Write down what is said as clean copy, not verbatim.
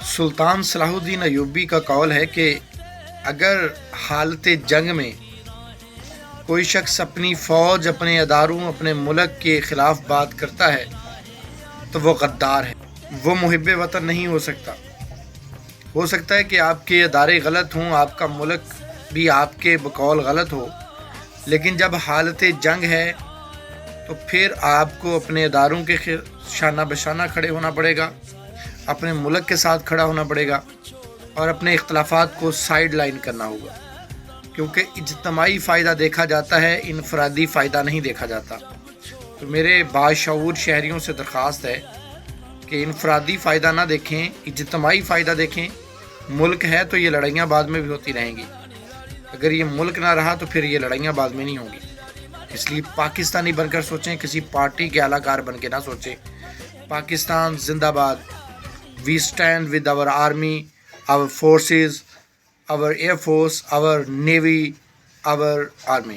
سلطان صلاح الدین ایوبی کا قول ہے کہ اگر حالت جنگ میں کوئی شخص اپنی فوج، اپنے اداروں، اپنے ملک کے خلاف بات کرتا ہے تو وہ غدار ہے، وہ محب وطن نہیں ہو سکتا۔ ہو سکتا ہے کہ آپ کے ادارے غلط ہوں، آپ کا ملک بھی آپ کے بقول غلط ہو، لیکن جب حالت جنگ ہے تو پھر آپ کو اپنے اداروں کے شانہ بشانہ کھڑے ہونا پڑے گا، اپنے ملک کے ساتھ کھڑا ہونا پڑے گا اور اپنے اختلافات کو سائیڈ لائن کرنا ہوگا، کیونکہ اجتماعی فائدہ دیکھا جاتا ہے، انفرادی فائدہ نہیں دیکھا جاتا۔ تو میرے باشعور شہریوں سے درخواست ہے کہ انفرادی فائدہ نہ دیکھیں، اجتماعی فائدہ دیکھیں۔ ملک ہے تو یہ لڑائیاں بعد میں بھی ہوتی رہیں گی، اگر یہ ملک نہ رہا تو پھر یہ لڑائیاں بعد میں نہیں ہوں گی۔ اس لیے پاکستانی بن کر سوچیں، کسی پارٹی کے اعلیٰ کار بن کے نہ سوچیں۔ پاکستان زندہ باد۔ We stand with our army, our forces, our air force, our navy, our army.